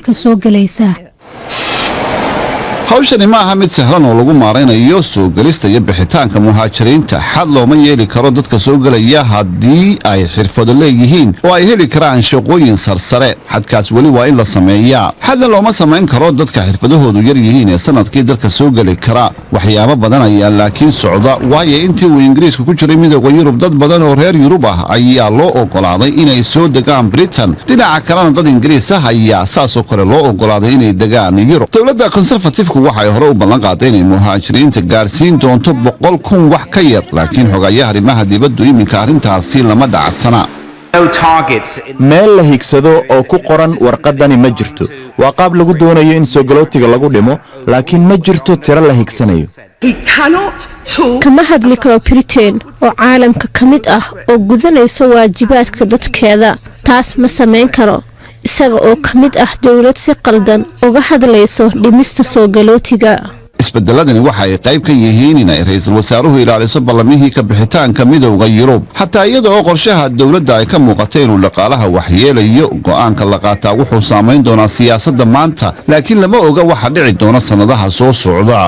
dalka soo galaysa. hawshani ma aha mid sahlan oo lagu maaraynayo soo galista iyo bixitaanka muhaajiriinta. xad looma yeeli karo dadka soo galaya haddii ay xirfado leeyihiin oo ay heli karaan shaqooyin sarsare. xadkaas weli waa in la sameeyaa. xadna looma samayn karo dadka xirfadahoodu yar yihiin ee sanadkii dalka soo geli kara. waxyaabo badan ayaa laakiin socda, waayo intii uu ingiriisku ku jiray midowda yurub dad badan oo reer yurub ah ayaa loo ogolaaday inay soo degaan britain. dhinaca kalena dad ingiriis ah ayaa saasoo kale loo ogolaaday inay degaan yurub. dowladda conservative waxay hore u ballan qaaday inay muhaajiriinta gaarsiin doonto 100,000 wax ka yar, laakiin xogayaha arrimaha dibaddu iminka arrintaasi lama dhacsana. meel la higsado oo ku qoran warqadani ma jirto. waa qaab lagu doonayo in soogalootiga lagu dhimo, laakiin ma jirto tiro la higsanayo. kama hadli karo britain oo caalamka ka mid ah oo gudanaysa waajibaadka dadkeeda. taas ma samayn karo isaga oo ka mid ah dowlad si qaldan uga hadlayso dhimista soo galootiga. isbedeladani waxa ay qayb ka yihiin inay ra'iisul wasaaruhu ilaaliso ballamihii ka bixitaanka midowda yurub, xataa iyada oo qorshaha dowladda ay ka muuqatay inuu dhaqaalaha waxyeelayo. go'aanka la qaataa wuxuu saamayn doonaa siyaasadda maanta, laakiin lama oga waxa dhici doona sannadaha soo socda.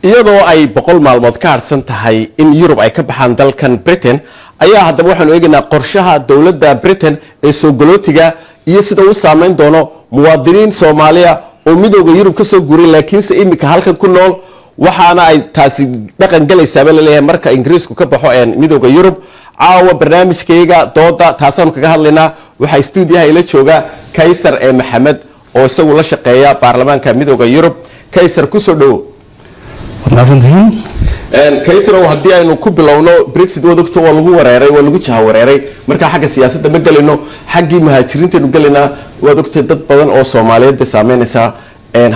iyadoo ay 100 maalmood ka harsan tahay in yurub ay ka baxaan dalkan britain ayaa haddaba waxaanu eegaynaa qorshaha dowladda britain ee soo galootiga iyo sida uu saameyn doono muwaadiniin Soomaaliya oo midowga yurub ka soo guuray laakiinse imika halkan ku nool. waxaana ay taasi dhaqan galaysaa baa leeyahay marka ingiriisku ka baxo midowga yurub. caawa barnaamijkayga dooda taasaanu kaga hadlaynaa. waxaa stuudiyaha ila jooga kaysar maxamed oo isagu la shaqeeya baarlamaanka midowga yurub. kaysar ku soo dhawo. kaysar haddii aynu ku bilowno brexit wadogto waa lagu wareeray, waa lagu jaha wareeray. marka xagga siyaasadda ma galino, xaggii muhaajiriinteenu galinaa. waad ogtay dad badan oo Soomaaliyeed bay saameynaysaa.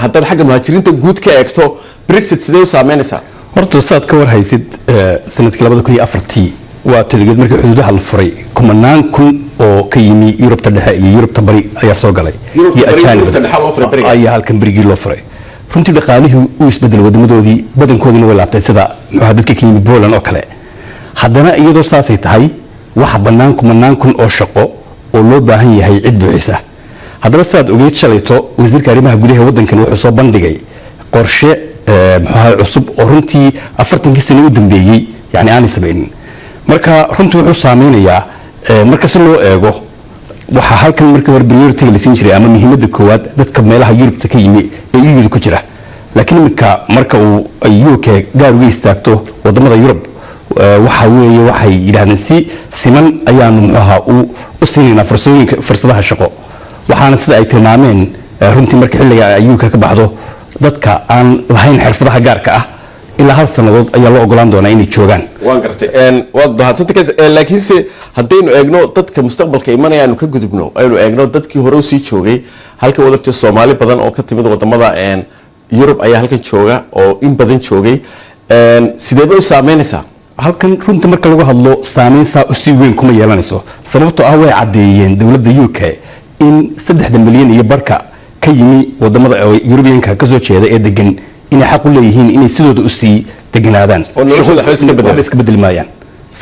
haddaad xagga muhaajiriinta guud ka eegto brexit sidee u saameynaysaa? horta saad ka warhaysid sanadkii 2004 waa toddobaad markii xuduudaha la furay 10,000 oo ka yimi Yurubta dhexe iyo Yurubta bari ayaa soo galay. iyo ajaanib ayaa halkan berigii loo furay. runtii dhaqaalihii uu isbedelay wadamadoodii badankoodina way laabtay sida dadka ka yimi Poland oo kale. haddana iyadoo saasay tahay waxa bannaan 10,000 oo shaqo oo loo baahan yahay cid buuxisa. haddaba saad ogeyd shalayto wasiirka arrimaha gudaha waddankan wuxuu soo bandhigay qorshe cusub oo runtii 40 sano u dambeeyay yani aan samaynin. marka runtii wuxuu saameynayaa marka si loo eego waxa halkan markii hore priority la siin jiray ama muhiimadda koowaad dadka meelaha Yurubta ka yimi ee EU ku jira. laakiin marka uu UK gaar uga istaagto wadamada Yurub waxa weeye waxay yiraahdeen si siman ayaanu u siinayna fursadaha shaqo. waxaana sida ay tilmaameen runtii markii xilliga UK ka baxdo dadka aan lahayn xirfadaha gaarka ah ilaa hal sanadood ayaa loo ogolaan doonaa inay joogaan. waan gartay waad dohatay laakiinse haddaynu eegno dadka mustaqbalka imanaya aanu ka gudubno aynu eegno dadkii hore u sii joogay halka wadagta Soomaali badan oo ka timid wadamada Yurub ayaa halkan jooga oo in badan joogay. sidee bay u saameynaysaa? halkan runtii marka lagu hadlo saameynta si weyn kuma yeelanayso, sababtoo ah way cadeeyeen dawladda UK in 3 milyan iyo barka ka yimi wadamada Yurubiyanka ka soo jeeda ee degan inay xaq u leeyihiin inay sidooda u sii deganaadaan oo noloshooda iska beddelmayaan.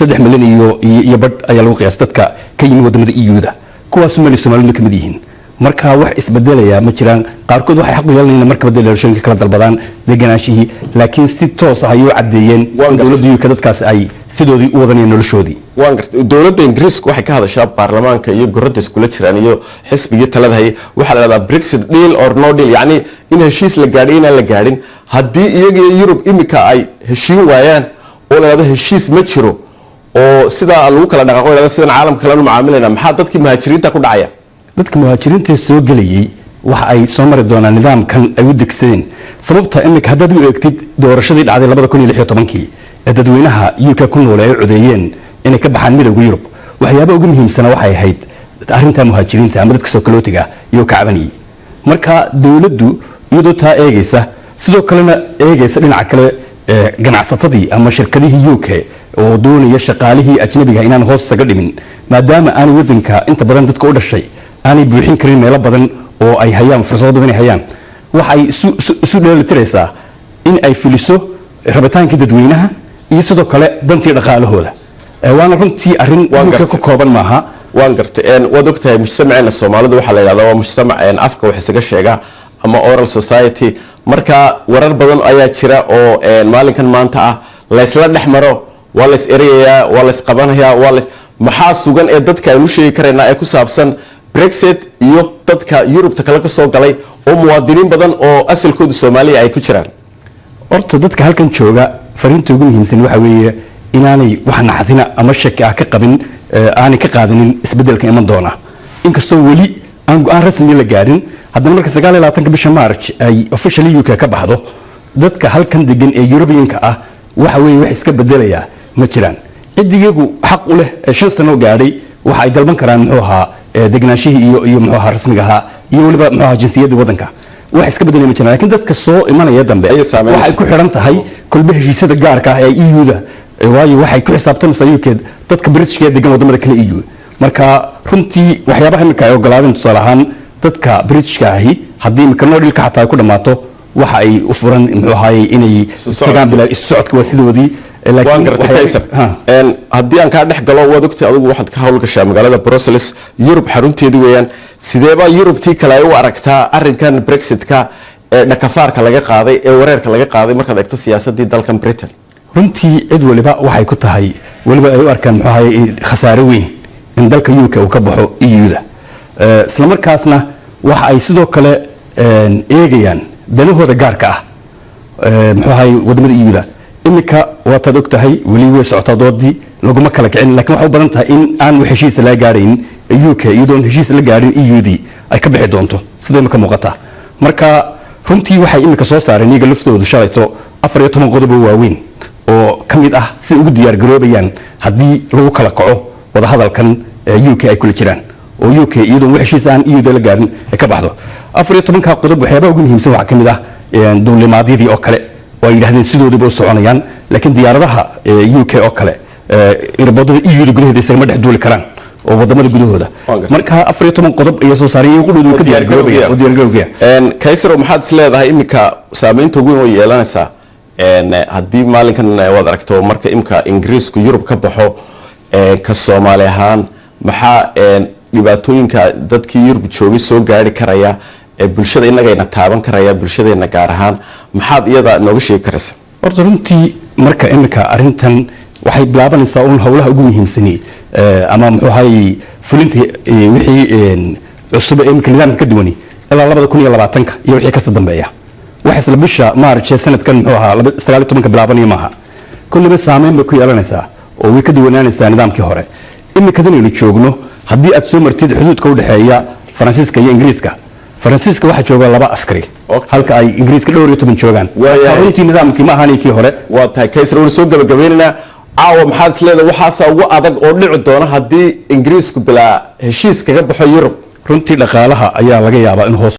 3 milyan iyo bad ayaa lagu qiyaas dadka ka yimi wadamada EU-da kuwaas Soomaalidu ka mid yihiin. marka wax isbedelaya ma jiraan. qaarkood waxay xaq u yeelanayaan marka bedelashoonka kala dalbadaan deganaashihii, laakiin si toos ah ayuu cadeeyeen dawladda UK dadkaas ay sidoodii u wadanayeen noloshoodii. waan gartay dawladda Ingiriiska waxay ka hadashaa baarlamaanka iyo gurada iskula jiraan iyo xisbiga talada hay waxa la yiraahdaa Brexit deal or no deal, yani in heshiis la gaadhay in la gaadhin. haddii iyaga Yurub imika ay heshiin waayaan oo la yiraahdo heshiis ma jiro oo sida lagu kala dhaqaaqo ilaa sida caalamka kala macaamilayna, maxaa dadkii muhaajiriinta ku dhacaya? dadka muhaajiriinta soo galayay waxa ay soo mari doonaan nidaamkan ay u degsadeen. sababta imika haddaad u eegtid doorashadii dhacday 2016 ee dadweynaha UK ku nool ay codeeyeen inay ka baxaan midowga Yurub, waxyaabo ugu muhiimsan waxay ahayd arrinta muhaajiriinta ama dadka soo galootiga iyo kacbaniyay. marka dawladdu iyadoo taa eegaysa sidoo kalena eegaysa dhinaca kale ganacsatadii ama shirkadihii UK oo doonaya shaqaalihii ajnabiga inaan hoos saga dhimin, maadaama aan wadanka inta badan dadka u dhashay aanay buuxin karin meelo badan oo ay hayaan fursado badan ay hayaan. waxay isu dheelitiraysaa in ay fuliso rabitaankii dadweynaha iyo sidoo kale dantii dhaqaalahooda. waana runtii arrin ka kooban maaha waan gartay waad ogtahay mujtamaceena Soomaalidu waxa la yiraahdaa waa mujtamac afka wax isaga sheega ama oral society marka warar badan ayaa jira oo maalinkan maanta ah la isla dhaxmaro waa la is ereeyaa waa la is qabanayaa waa la maxaa sugan ee dadka ay u sheegi kareenaa ee ku saabsan Brexit iyo dadka Yurubta kala ka soo galay oo muwaadiniin badan oo asalkoodu Soomaaliya ay ku jiraan horta dadka halkan jooga fariinta ugu muhiimsan waxa weeye inaanay wax naxdina ama shaki ah ka qabin aanay ka qaadanin isbedelka iman doona inkastoo wali aan go'aan rasmi la gaarin haddana marka 29 bisha March ay officially UK ka baxdo dadka halkan degan ee European-ka ah waxa weeye wax iska bedelaya ma jiraan cidiyagu xaq u leh 5 sano gaadhay waxa ay dalban karaan muxuu ahaa degnaanshihi iyo muxuu ahaa rasmiga ahaa iyo waliba muxuu ahaa jinsiyadda wadanka wax iska bedelaya ma jiraan laakiin dadka soo imanaya dambe waxay ku xiran tahay kulba heshiisyada gaarka ah ee EU-da waayo waxay ku xisaabtamaysaa UK dadka British-ka degan wadamada kale EU marka runtii waxyaabaha imika ay ogolaadeen tusaale ahaan dadka British-ka ahi haddii imika noodilka xataa ku dhamaato waxa ay u furan muxuu ahaayay inay tagaan bilaa socodka waa sidoodii laakiin haddii aan ka dhex galo waad ogtay adigu waxaad ka hawlgashaa magaalada Brussels Yurub xarunteedu weeyaan sideeba Yurubtii kale ay u aragtaa arrinkan Brexit-ka ee dhakafaarka laga qaaday ee wareerka laga qaaday markaad eegto siyaasadii dalkan Britain runtii cid waliba waxay ku tahay waliba ay u arkaan muxuu ahaayay khasaare weyn in dalka UK uu ka baxo EU-da isla markaasna waxa ay sidoo kale eegayaan danahooda gaarka ah muxuu ahaayay wadamada EU-da imika waa tad ogtahay wali way socotaa doodii laguma kala kicin laakiin waxa u badan tahay in aan heshiis la gaarin UK iyadoon heshiis la gaarin EU-di ay ka bixi doonto sida imika muuqata marka runtii waxay imika soo saareen iyaga laftoodu shalayto 14 qodob oo waaweyn oo kamid ah si ugu diyaar garoobayaan haddii lagu kala kaco wada hadalkan UK ay kula jiraan oo UK iyadoo heshiis aan EU-da la gaarin ay ka baxdo 14 qodob waxyaabo ugu muhiimsan waxa kamid ah dawlamaadiyadii oo kale oo yiraahdeen sidooduba u soconayaan laakiin diyaaradaha UK oo kale irbadada EU-da gudaheeda isaga ma dhex duuli karaan oo wadamada gudahooda marka 14 qodob ay soo saareen ugu dhow ka diyaar garoobaya Kaysaro maxaad is leedahay imika saameynta ugu weyn oo yeelanaysa haddii maalinkan waad aragto marka imika Ingiriisku Yurub ka baxo ka Soomaali ahaan maxaa dhibaatooyinka dadkii Yurub joogay soo gaari karaya bulshada inagayna taaban karaya bulshadeena gaar ahaan maxaad iyada nooga sheegi karaysaa horta runtii marka imika arrintan waxay bilaabanaysaa un hawlaha ugu muhiimsani ama muxuu ahaayay fulinta wixii cusub ee imika nidaamka ka duwani ilaa 2020 iyo wixii ka dambeeya waxa isla bisha March sanadkan muxuu ahaa 19 bilaabanaya maaha kulliba saameyn bay ku yeelanaysaa oo way ka duwanaanaysaa nidaamkii hore imika dadaynu joogno haddii aad soo martid xuduudka u dhaxeeya Faransiiska iyo Ingiriiska Faransiiska waxa jooga 2 askari halka ay Ingiriiska dhowr iyo 10 joogaan runtii nidaamkii ma ahaanay kii hore waa tahay Kaysar soo gabagabeynaa caawa maxaad isleedahay waxaas ugu adag oo dhici doona haddii Ingiriisku bilaa heshiis kaga baxo Yurub runtii dhaqaalaha ayaa laga yaabaa in hoos